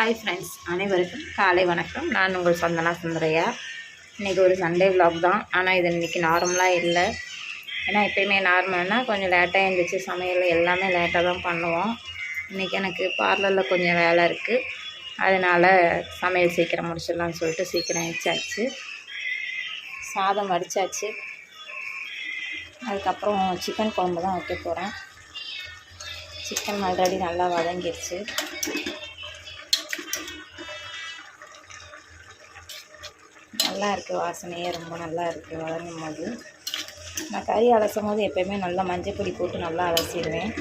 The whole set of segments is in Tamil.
ஹாய் ஃப்ரெண்ட்ஸ், அனைவருக்கும் காலை வணக்கம். நான் உங்கள் சந்தனா சுந்தரையா. இன்றைக்கி ஒரு சண்டே விலாக் தான். ஆனால் இது இன்றைக்கி நார்மலாக இல்லை. ஏன்னா எப்போயுமே நார்மல்னால் கொஞ்சம் லேட்டாக எழுந்திரிச்சு சமையல் எல்லாமே லேட்டாக தான் பண்ணுவோம். இன்றைக்கி எனக்கு பார்லரில் கொஞ்சம் வேலை இருக்குது. அதனால் சமையல் சீக்கிரம் முடிச்சிடலான்னு சொல்லிட்டு சீக்கிரம் வச்சாச்சு. சாதம் வடித்தாச்சு. அதுக்கப்புறம் சிக்கன் குழம்பு தான் வைக்க போகிறேன். சிக்கன் ஆல்ரெடி நல்லா வதங்கிடுச்சு. நல்லா இருக்குது, வாசனையே ரொம்ப நல்லா இருக்குது. வதங்கும் போது நான் கறி அலசும் போது எப்போயுமே நல்லா மஞ்சள் பொடி போட்டு நல்லா அலசிடுவேன்.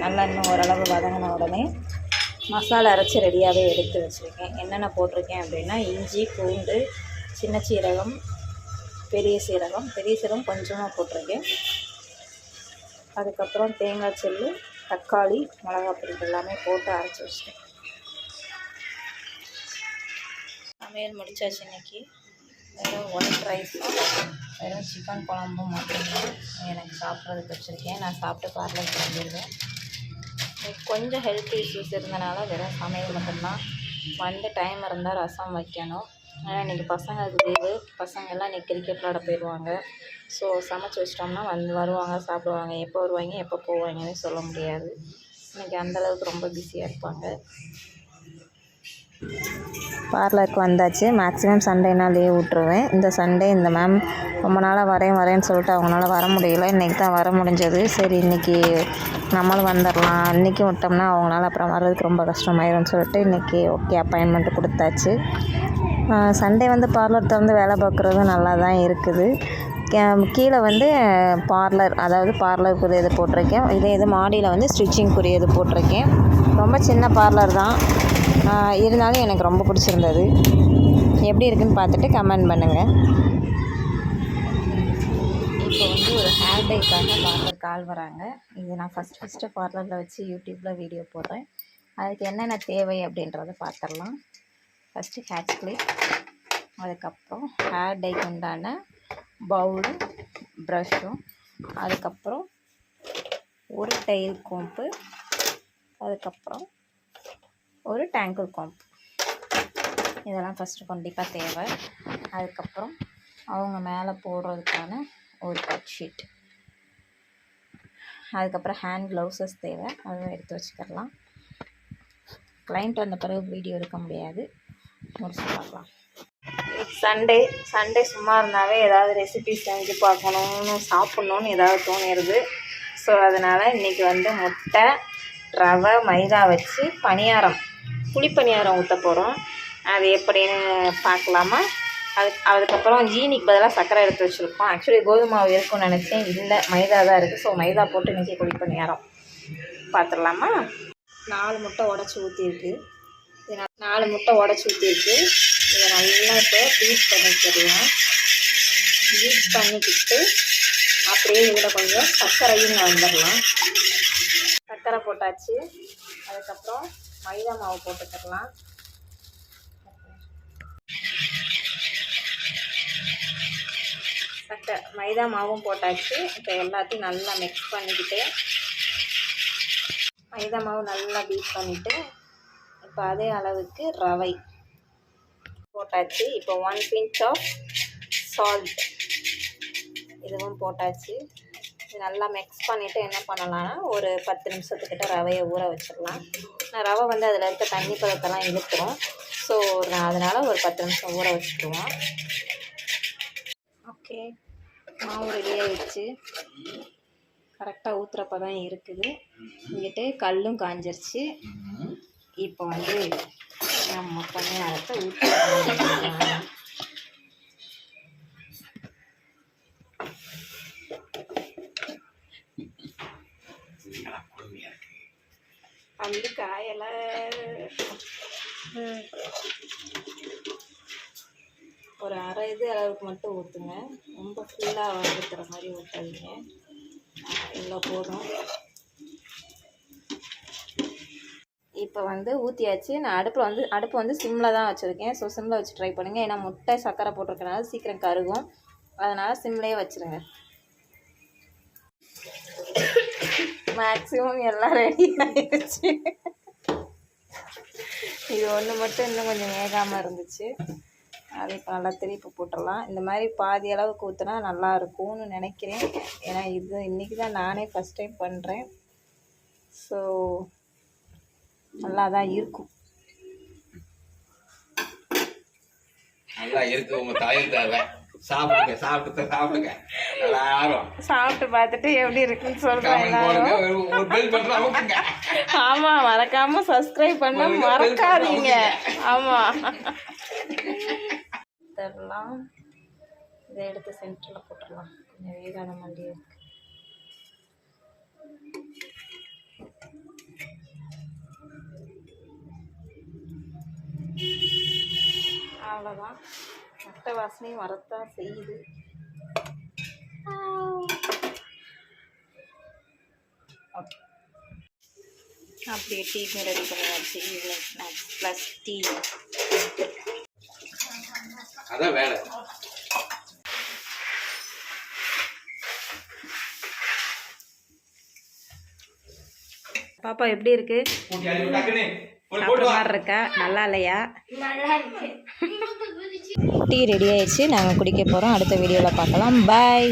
நல்லா இன்னும் ஓரளவு வதங்கின உடனே மசாலா அரைச்சி ரெடியாகவே எடுத்து வச்சுருக்கேன். என்னென்ன போட்டிருக்கேன் அப்படின்னா, இஞ்சி, பூண்டு, சின்ன சீரகம், பெரிய சீரகம் கொஞ்சமாக போட்டிருக்கேன். அதுக்கப்புறம் தேங்காய் செல்லு, தக்காளி, மிளகாப்பொடி எல்லாமே போட்டு அரைச்சி வச்சுட்டேன். சமையல் முடிச்சாச்சு. இன்றைக்கி வெறும் ஒயிட் ரைஸும் வெறும் சிக்கன் குழம்பும் மட்டும்தான் எனக்கு சாப்பிட்றதுக்கு வச்சுருக்கேன். நான் சாப்பிட்டு பார்லர் கிளம்பிடுவேன். கொஞ்சம் ஹெல்த் இஷ்யூஸ் இருந்தனால வெறும் சமையல் மட்டும்தான். டைம் இருந்தால் ரசம் வைக்கணும். ஆனால் இன்றைக்கி பசங்களுக்கு லீவு. பசங்கள்லாம் இன்றைக்கி கிரிக்கெட் விளாட போயிடுவாங்க. ஸோ சமைச்சி வச்சிட்டோம்னா வருவாங்க, சாப்பிடுவாங்க. எப்போ வருவாங்க எப்போ போவாங்கன்னு சொல்ல முடியாது. இன்றைக்கி அந்தளவுக்கு ரொம்ப பிஸியாக இருப்பாங்க. பார்லருக்கு வந்தாச்சு. மேக்ஸிமம் சண்டேனா லீவ் விட்ருவேன். இந்த சண்டே இந்த மேம் ரொம்ப நாளாக வரேன்னு சொல்லிட்டு அவங்களால வர முடியல. இன்றைக்கி தான் வர முடிஞ்சது. சரி, இன்றைக்கி நம்மளும் வந்துடலாம். இன்றைக்கி விட்டோம்னா அவங்களால அப்புறம் வர்றதுக்கு ரொம்ப கஷ்டமாயிரும்னு சொல்லிட்டு இன்றைக்கி ஓகே அப்பாயின்மெண்ட்டு கொடுத்தாச்சு. சண்டே பார்லர் திறந்து வேலை பார்க்குறது நல்லா தான் இருக்குது. கீழே பார்லர், அதாவது பார்லருக்குரியது போட்டிருக்கேன். இது மாடியில் ஸ்டிச்சிங்குரியது போட்டிருக்கேன். ரொம்ப சின்ன பார்லர் தான், இருந்தாலும் எனக்கு ரொம்ப பிடிச்சிருந்தது. எப்படி இருக்குன்னு பார்த்துட்டு கமெண்ட் பண்ணுங்கள். இப்போ ஒரு ஹேர் டைக்காக பார்லருக்கு ஆள் வராங்க. இது நான் ஃபஸ்ட்டு பார்லரில் வச்சு யூடியூப்பில் வீடியோ போடுறேன். அதுக்கு என்னென்ன தேவை அப்படின்றத பார்த்துடலாம். ஃபஸ்ட்டு ஹேர் கிளிப், அதுக்கப்புறம் ஹேர் டைக்கு உண்டான பவுலும் ப்ரஷ்ஷும், அதுக்கப்புறம் ஒரு டைல் கோம்பு, அதுக்கப்புறம் ஒரு டேங்கிள் கோம்பு. இதெல்லாம் ஃபஸ்ட்டு கண்டிப்பாக தேவை. அதுக்கப்புறம் அவங்க மேலே போடுறதுக்கான ஒரு கட் ஷீட், அதுக்கப்புறம் ஹேண்ட் க்ளவுஸஸ் தேவை. அதுவும் எடுத்து வச்சுக்கலாம். கிளைண்ட் வந்த பிறகு வீடியோ எடுக்க முடியாது, முடிச்சு பார்க்கலாம். சண்டே சும்மா இருந்தாவே ஏதாவது ரெசிபி செஞ்சு பார்க்கணுன்னு, சாப்பிட்ணுன்னு ஏதாவது தோணிடுது. ஸோ அதனால் இன்றைக்கி முட்டை, ரவை, மைதா வச்சு குழிப்பணியாரம் ஊற்ற போகிறோம். அது எப்படின்னு பார்க்கலாமா? அதுக்கப்புறம் ஜீனிக்கு பதிலாக சர்க்கரை எடுத்து வச்சுருக்கோம். ஆக்சுவலி கோதுமை மாவு இருக்குன்னு நினச்சேன், இல்லை மைதா தான் இருக்குது. ஸோ மைதா போட்டு இன்றைக்கி குழிப்பணியாரம் பார்த்துடலாமா? 4 முட்டை உடச்சி ஊற்றிருக்கு. இதை நல்லா இப்போ பீட் பண்ணிக்கலாம். பீட் பண்ணிக்கிட்டு அப்படியே இதில் கொஞ்சம் சர்க்கரையும் வந்துடலாம். சர்க்கரை போட்டாச்சு. அதுக்கப்புறம் மைதா மாவு போட்டுக்கலாம். மைதா மாவும் போட்டாச்சு. இப்போ எல்லாத்தையும் நல்லா மிக்ஸ் பண்ணிக்கிட்டு மைதா மாவு நல்லா பீட் பண்ணிவிட்டு இப்போ அதே அளவுக்கு ரவை போட்டாச்சு. இப்போ 1 பிஞ்ச் ஆஃப் சால்ட் இதுவும் போட்டாச்சு. இது நல்லா மிக்ஸ் பண்ணிவிட்டு என்ன பண்ணலான்னா, ஒரு 10 நிமிஷத்துக்கிட்ட ரவையை ஊற வச்சிடலாம். நான் ரவை அதில் இருக்க தண்ணி பதத்தெல்லாம் இழுத்துரும். ஸோ நான் அதனால் ஒரு 10 நிமிஷம் ஊற வச்சுக்குவோம். ஓகே, மாவு ரெடியாகிடுச்சு. கரெக்டாக ஊற்றுறப்ப தான் இருக்குது. இங்கிட்டு கல்லும் காஞ்சிருச்சு. இப்போ நம்ம பணியாரத்தை ஊற்றி காயல ஒரு அரை இது அளவுக்கு மட்டும் ஊற்றுங்க. ரொம்ப ஃபுல்லாக ஊற்றுற மாதிரி ஊற்றாதீங்க. இவ்வளோ போதும். இப்போ ஊற்றியாச்சு. நான் அடுப்பு சிம்மில் தான் வச்சுருக்கேன். ஸோ சிம்மில் வச்சு ட்ரை பண்ணுங்கள். ஏன்னா முட்டை சர்க்கரை போட்டிருக்கனால சீக்கிரம் கருகும். அதனால் சிம்லேயே வச்சுருங்க. மேக்ஸிமம் எல்லாம் ரெடி ஆயிடுச்சு. இது ஒன்று மட்டும் இன்னும் கொஞ்சம் வேகாமல் இருந்துச்சு. அது இப்போ நல்லா திருப்பி போட்டுடலாம். இந்த மாதிரி பாதி அளவுக்கு ஊற்றினா நல்லா இருக்கும்னு நினைக்கிறேன். ஏன்னா இது இன்றைக்கி தான் நானே ஃபஸ்ட் டைம் பண்ணுறேன். ஸோ நல்லா தான் இருக்கும். நல்லா இருக்கு. உங்கள் தாயும் தேவை. சாப்பிடுங்க சாப்பிட்டு சாப்பிடுங்க. எல்லாரும் சாப்பிட்டு பார்த்துட்டு எப்படி இருக்குன்னு சொல்கிறேன் எல்லாரும். ஆமாம், மறக்காமல் சப்ஸ்கிரைப் பண்ண மறக்காதீங்க. ஆமாம், தரலாம். இதை எடுத்து சென்டரில் போட்டுடலாம். கொஞ்சம் வேகாத மாதிரி இருக்கு. அவ்வளோதான். மொட்டை வாசனையும் வரத்தான் செய்யுது. ஓகே, அப்படியே டீக்கு ரெடி பண்ணியாச்சு. Evening snacks plus tea. அதான் வேலை. பாப்பா எப்படி இருக்கு? சாப்பிட்ற மாதிரி இருக்கா? நல்லா இல்லையா? டீ ரெடி ஆயிடுச்சு. நாங்கள் குடிக்க போகிறோம். அடுத்த வீடியோவில் பார்க்கலாம். பாய்.